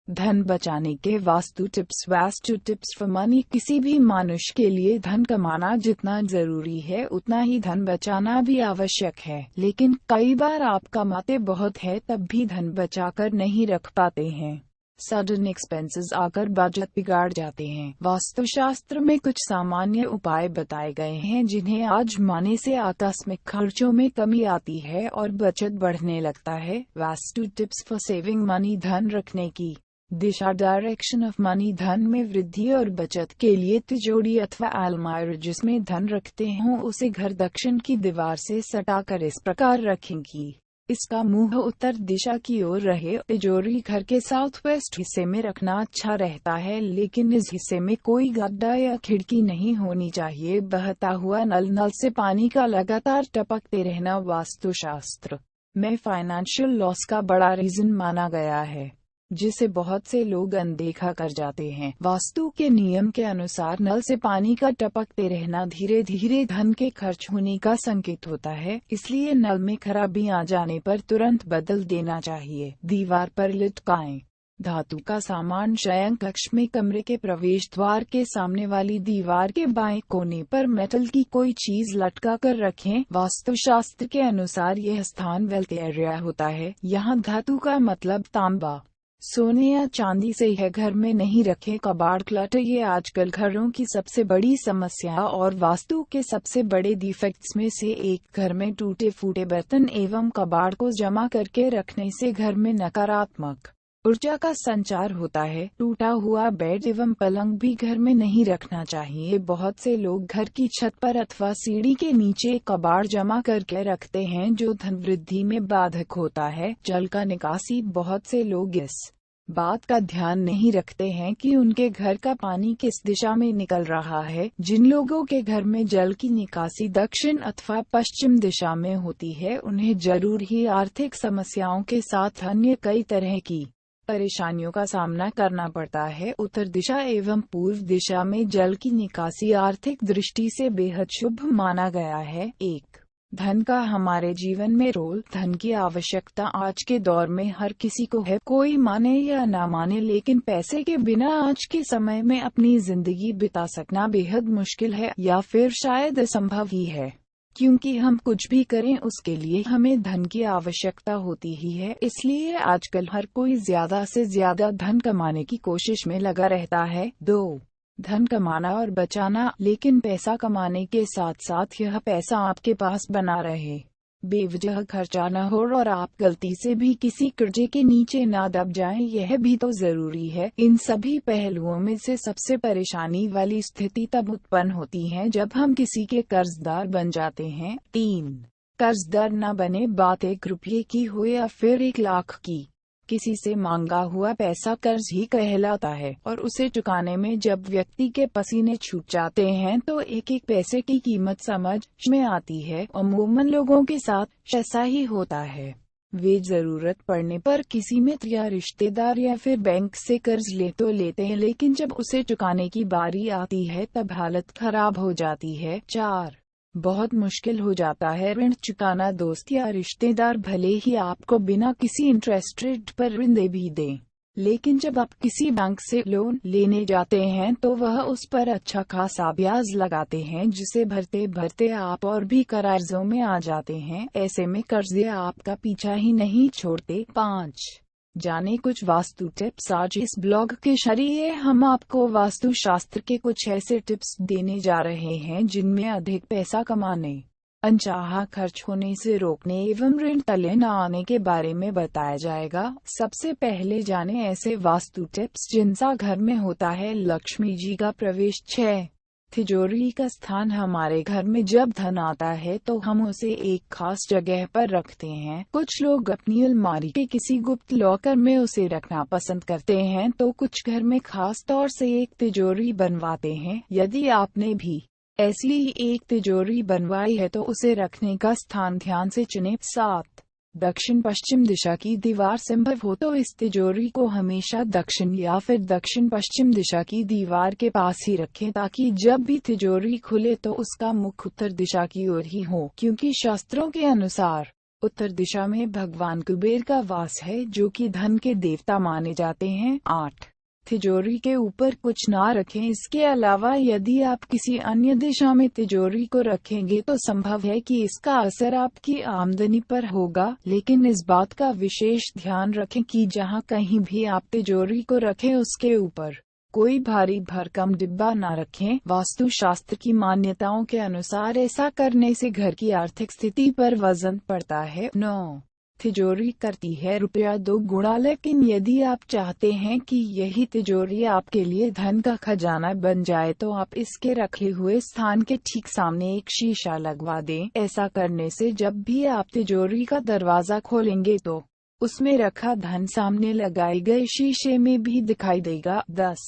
धन बचाने के वास्तु टिप्स फॉर मनी। किसी भी मनुष्य के लिए धन कमाना जितना जरूरी है उतना ही धन बचाना भी आवश्यक है, लेकिन कई बार आप कमाते बहुत है तब भी धन बचाकर नहीं रख पाते हैं। सडन एक्सपेंसेस आकर बजट बिगाड़ जाते हैं। वास्तुशास्त्र में कुछ सामान्य उपाय बताए गए हैं जिन्हें आजमाने से आकस्मिक खर्चों में कमी आती है और बचत बढ़ने लगता है। Vastu tips for saving money. धन रखने की दिशा, डायरेक्शन ऑफ मनी। धन में वृद्धि और बचत के लिए तिजोरी अथवा अलमारी जिसमें धन रखते हों उसे घर दक्षिण की दीवार से सटाकर इस प्रकार रखें कि इसका मुंह उत्तर दिशा की ओर रहे। तिजोरी घर के साउथ वेस्ट हिस्से में रखना अच्छा रहता है, लेकिन इस हिस्से में कोई गड्ढा या खिड़की नहीं होनी चाहिए। बहता हुआ नल से पानी का लगातार टपकते रहना वास्तुशास्त्र में फाइनेंशियल लॉस का बड़ा रीजन माना गया है, जिसे बहुत से लोग अनदेखा कर जाते हैं। वास्तु के नियम के अनुसार नल से पानी का टपकते रहना धीरे धीरे धन के खर्च होने का संकेत होता है, इसलिए नल में खराबी आ जाने पर तुरंत बदल देना चाहिए। दीवार पर लटकाएं। धातु का सामान शयन कक्ष में कमरे के प्रवेश द्वार के सामने वाली दीवार के बाएं कोने पर मेटल की कोई चीज लटका कर रखें। वास्तुशास्त्र के अनुसार यह स्थान वेल्थ एरिया होता है। यहाँ धातु का मतलब तांबा, सोने या चांदी से है। घर में नहीं रखें। कबाड़ क्लटर। ये आजकल घरों की सबसे बड़ी समस्या और वास्तु के सबसे बड़े डिफेक्ट्स में से एक। घर में टूटे फूटे बर्तन एवं कबाड़ को जमा करके रखने से घर में नकारात्मक ऊर्जा का संचार होता है। टूटा हुआ बेड एवं पलंग भी घर में नहीं रखना चाहिए। बहुत से लोग घर की छत पर अथवा सीढ़ी के नीचे कबाड़ जमा करके रखते हैं जो धन वृद्धि में बाधक होता है। जल का निकासी। बहुत से लोग इस बात का ध्यान नहीं रखते हैं कि उनके घर का पानी किस दिशा में निकल रहा है। जिन लोगों के घर में जल की निकासी दक्षिण अथवा पश्चिम दिशा में होती है उन्हें जरूर ही आर्थिक समस्याओं के साथ अन्य कई तरह की परेशानियों का सामना करना पड़ता है। उत्तर दिशा एवं पूर्व दिशा में जल की निकासी आर्थिक दृष्टि से बेहद शुभ माना गया है। एक, धन का हमारे जीवन में रोल। धन की आवश्यकता आज के दौर में हर किसी को है, कोई माने या ना माने, लेकिन पैसे के बिना आज के समय में अपनी जिंदगी बिता सकना बेहद मुश्किल है या फिर शायद असंभव ही है। क्योंकि हम कुछ भी करें उसके लिए हमें धन की आवश्यकता होती ही है, इसलिए आजकल हर कोई ज्यादा से ज्यादा धन कमाने की कोशिश में लगा रहता है। 2, धन कमाना और बचाना। लेकिन पैसा कमाने के साथ साथ यह पैसा आपके पास बना रहे, बेवजह खर्चा न हो और आप गलती से भी किसी कर्जे के नीचे ना दब जाएं, यह भी तो जरूरी है। इन सभी पहलुओं में से सबसे परेशानी वाली स्थिति तब उत्पन्न होती है जब हम किसी के कर्जदार बन जाते हैं। 3, कर्जदार न बने। बात 1 रुपये की हो या फिर 1 लाख की, किसी से मांगा हुआ पैसा कर्ज ही कहलाता है और उसे चुकाने में जब व्यक्ति के पसीने छूट जाते हैं तो एक एक पैसे की कीमत समझ में आती है। अमूमन लोगों के साथ ऐसा ही होता है। वे जरूरत पड़ने पर किसी मित्र या रिश्तेदार या फिर बैंक से कर्ज लेते हैं, लेकिन जब उसे चुकाने की बारी आती है तब हालत खराब हो जाती है। 4, बहुत मुश्किल हो जाता है ऋण चुकाना। दोस्त या रिश्तेदार भले ही आपको बिना किसी इंटरेस्ट रेट पर ऋण दे भी दें, लेकिन जब आप किसी बैंक से लोन लेने जाते हैं तो वह उस पर अच्छा खासा ब्याज लगाते हैं, जिसे भरते भरते आप और भी कर्जों में आ जाते हैं। ऐसे में कर्जे आपका पीछा ही नहीं छोड़ते। 5, जाने कुछ वास्तु टिप्स। आज इस ब्लॉग के जरिए हम आपको वास्तुशास्त्र के कुछ ऐसे टिप्स देने जा रहे हैं जिनमें अधिक पैसा कमाने, अनचाहा खर्च होने से रोकने एवं ऋण तले न आने के बारे में बताया जाएगा। सबसे पहले जाने ऐसे वास्तु टिप्स जिनसा घर में होता है लक्ष्मी जी का प्रवेश। 6, तिजोरी का स्थान। हमारे घर में जब धन आता है तो हम उसे एक खास जगह पर रखते हैं। कुछ लोग अपनी अलमारी के किसी गुप्त लॉकर में उसे रखना पसंद करते हैं तो कुछ घर में खास तौर से एक तिजोरी बनवाते हैं। यदि आपने भी ऐसी एक तिजोरी बनवाई है तो उसे रखने का स्थान ध्यान से चुनें। 7, दक्षिण पश्चिम दिशा की दीवार। संभव हो तो इस तिजोरी को हमेशा दक्षिण या फिर दक्षिण पश्चिम दिशा की दीवार के पास ही रखें ताकि जब भी तिजोरी खुले तो उसका मुख उत्तर दिशा की ओर ही हो, क्योंकि शास्त्रों के अनुसार उत्तर दिशा में भगवान कुबेर का वास है, जो कि धन के देवता माने जाते हैं। 8. तिजोरी के ऊपर कुछ ना रखें। इसके अलावा यदि आप किसी अन्य दिशा में तिजोरी को रखेंगे तो संभव है कि इसका असर आपकी आमदनी पर होगा, लेकिन इस बात का विशेष ध्यान रखें कि जहां कहीं भी आप तिजोरी को रखें उसके ऊपर कोई भारी भरकम डिब्बा ना रखें। वास्तु शास्त्र की मान्यताओं के अनुसार ऐसा करने से घर की आर्थिक स्थिति पर वजन पड़ता है। 9. तिजोरी करती है रुपया 2 गुणा, लेकिन यदि आप चाहते हैं कि यही तिजोरी आपके लिए धन का खजाना बन जाए तो आप इसके रखे हुए स्थान के ठीक सामने एक शीशा लगवा दें। ऐसा करने से जब भी आप तिजोरी का दरवाजा खोलेंगे तो उसमें रखा धन सामने लगाए गए शीशे में भी दिखाई देगा। 10.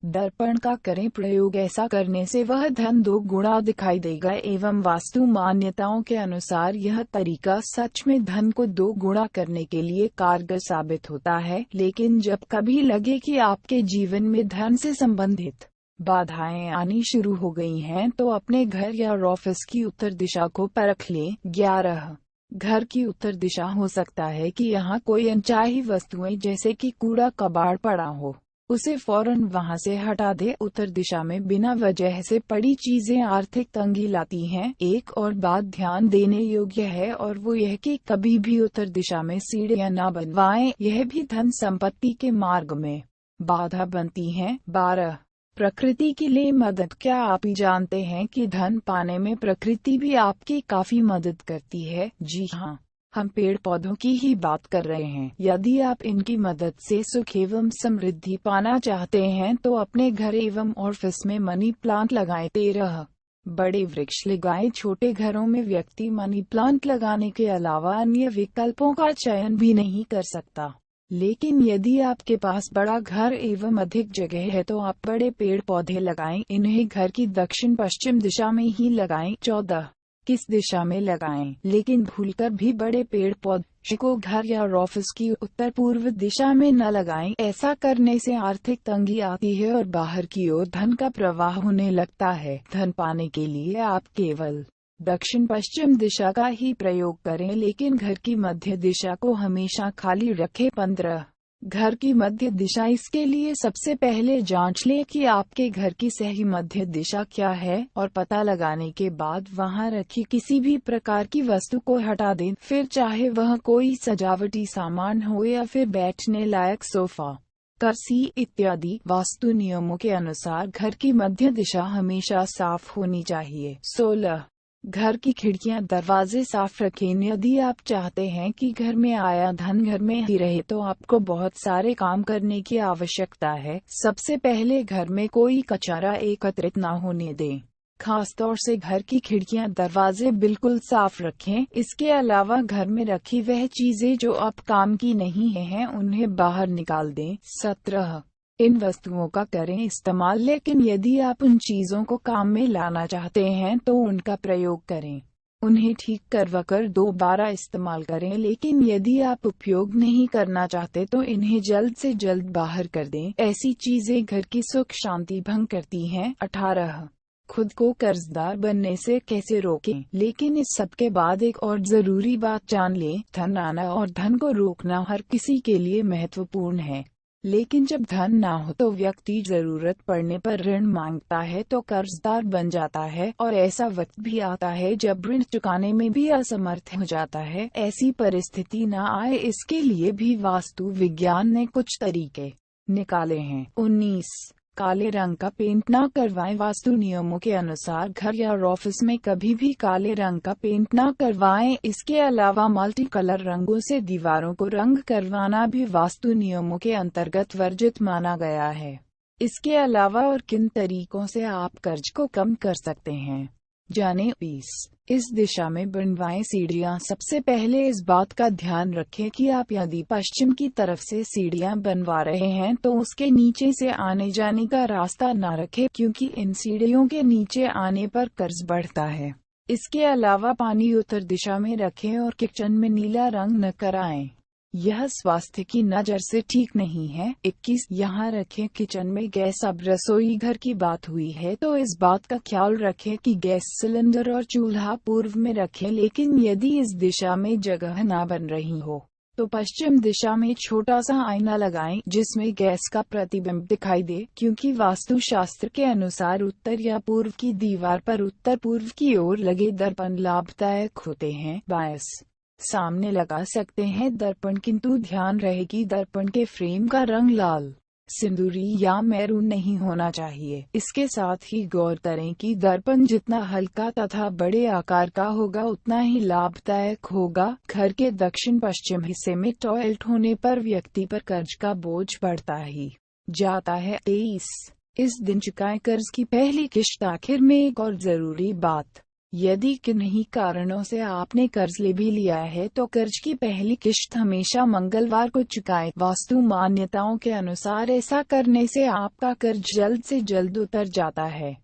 दर्पण का करें प्रयोग। ऐसा करने से वह धन 2 गुणा दिखाई देगा एवं वास्तु मान्यताओं के अनुसार यह तरीका सच में धन को 2 गुणा करने के लिए कारगर साबित होता है। लेकिन जब कभी लगे कि आपके जीवन में धन से संबंधित बाधाएं आनी शुरू हो गई हैं तो अपने घर या ऑफिस की उत्तर दिशा को परख लें। 11. घर की उत्तर दिशा हो सकता है कि यहाँ कोई अनचाही वस्तुएं जैसे कि कूड़ा कबाड़ पड़ा हो, उसे फौरन वहां से हटा दे। उत्तर दिशा में बिना वजह से पड़ी चीजें आर्थिक तंगी लाती हैं। एक और बात ध्यान देने योग्य है और वो यह कि कभी भी उत्तर दिशा में सीढ़ियां ना बनवाएं, यह भी धन संपत्ति के मार्ग में बाधा बनती हैं। 12. प्रकृति की ले मदद। क्या आप ही जानते हैं कि धन पाने में प्रकृति भी आपकी काफी मदद करती है? जी हाँ, हम पेड़ पौधों की ही बात कर रहे हैं। यदि आप इनकी मदद से सुख एवं समृद्धि पाना चाहते हैं तो अपने घर एवं ऑफिस में मनी प्लांट लगाएं। 13. बड़े वृक्ष लगाएं। छोटे घरों में व्यक्ति मनी प्लांट लगाने के अलावा अन्य विकल्पों का चयन भी नहीं कर सकता, लेकिन यदि आपके पास बड़ा घर एवं अधिक जगह है तो आप बड़े पेड़ पौधे लगाएं। इन्हें घर की दक्षिण पश्चिम दिशा में ही लगाएं। 14. किस दिशा में लगाएं? लेकिन भूलकर भी बड़े पेड़ पौधे को घर या ऑफिस की उत्तर पूर्व दिशा में न लगाएं। ऐसा करने से आर्थिक तंगी आती है और बाहर की ओर धन का प्रवाह होने लगता है। धन पाने के लिए आप केवल दक्षिण पश्चिम दिशा का ही प्रयोग करें, लेकिन घर की मध्य दिशा को हमेशा खाली रखें। 15. घर की मध्य दिशा। इसके लिए सबसे पहले जांच लें कि आपके घर की सही मध्य दिशा क्या है और पता लगाने के बाद वहां रखी किसी भी प्रकार की वस्तु को हटा दें, फिर चाहे वह कोई सजावटी सामान हो या फिर बैठने लायक सोफा, कुर्सी इत्यादि। वास्तु नियमों के अनुसार घर की मध्य दिशा हमेशा साफ होनी चाहिए। 16. घर की खिड़कियां दरवाजे साफ रखें। यदि आप चाहते हैं कि घर में आया धन घर में ही रहे तो आपको बहुत सारे काम करने की आवश्यकता है। सबसे पहले घर में कोई कचरा एकत्रित न होने दें। खासतौर से घर की खिड़कियां दरवाजे बिल्कुल साफ रखें। इसके अलावा घर में रखी वह चीजें जो अब काम की नहीं हैं उन्हें बाहर निकाल दें। 17. इन वस्तुओं का करें इस्तेमाल, लेकिन यदि आप उन चीजों को काम में लाना चाहते हैं तो उनका प्रयोग करें। उन्हें ठीक करवाकर दोबारा इस्तेमाल करें, लेकिन यदि आप उपयोग नहीं करना चाहते तो इन्हें जल्द से जल्द बाहर कर दें। ऐसी चीजें घर की सुख शांति भंग करती हैं। 18. खुद को कर्जदार बनने से कैसे रोकें? लेकिन इस सब के बाद एक और जरूरी बात जान लें, धन आना और धन को रोकना हर किसी के लिए महत्वपूर्ण है, लेकिन जब धन ना हो तो व्यक्ति जरूरत पड़ने पर ऋण मांगता है तो कर्जदार बन जाता है, और ऐसा वक्त भी आता है जब ऋण चुकाने में भी असमर्थ हो जाता है। ऐसी परिस्थिति ना आए इसके लिए भी वास्तु विज्ञान ने कुछ तरीके निकाले हैं। 19. काले रंग का पेंट ना करवाएं। वास्तु नियमों के अनुसार घर या ऑफिस में कभी भी काले रंग का पेंट ना करवाएं। इसके अलावा मल्टी कलर रंगों से दीवारों को रंग करवाना भी वास्तु नियमों के अंतर्गत वर्जित माना गया है। इसके अलावा और किन तरीकों से आप कर्ज को कम कर सकते हैं, जानें। 20. इस दिशा में बनवाएं सीढ़ियां। सबसे पहले इस बात का ध्यान रखें कि आप यदि पश्चिम की तरफ से सीढ़ियां बनवा रहे हैं तो उसके नीचे से आने जाने का रास्ता न रखें, क्योंकि इन सीढ़ियों के नीचे आने पर कर्ज बढ़ता है। इसके अलावा पानी उत्तर दिशा में रखें और किचन में नीला रंग न कराएं। यह स्वास्थ्य की नज़र से ठीक नहीं है। 21 यहाँ रखें किचन में गैस। अब रसोई घर की बात हुई है तो इस बात का ख्याल रखें कि गैस सिलेंडर और चूल्हा पूर्व में रखें, लेकिन यदि इस दिशा में जगह ना बन रही हो तो पश्चिम दिशा में छोटा सा आईना लगाएं जिसमें गैस का प्रतिबिंब दिखाई दे, क्योंकि वास्तुशास्त्र के अनुसार उत्तर या पूर्व की दीवार पर उत्तर पूर्व की ओर लगे दर्पण लाभदायक होते हैं। 22 सामने लगा सकते हैं दर्पण, किंतु ध्यान रहे कि दर्पण के फ्रेम का रंग लाल, सिंदूरी या मैरून नहीं होना चाहिए। इसके साथ ही गौर करें कि दर्पण जितना हल्का तथा बड़े आकार का होगा उतना ही लाभदायक होगा। घर के दक्षिण पश्चिम हिस्से में टॉयलेट होने पर व्यक्ति पर कर्ज का बोझ बढ़ता ही जाता है। 23 इस दिन चुकाएं कर्ज की पहली किश्त। आखिर में एक और जरूरी बात, यदि किन्हीं कारणों से आपने कर्ज ले भी लिया है तो कर्ज की पहली किश्त हमेशा मंगलवार को चुकाएं। वास्तु मान्यताओं के अनुसार ऐसा करने से आपका कर्ज जल्द से जल्द उतर जाता है।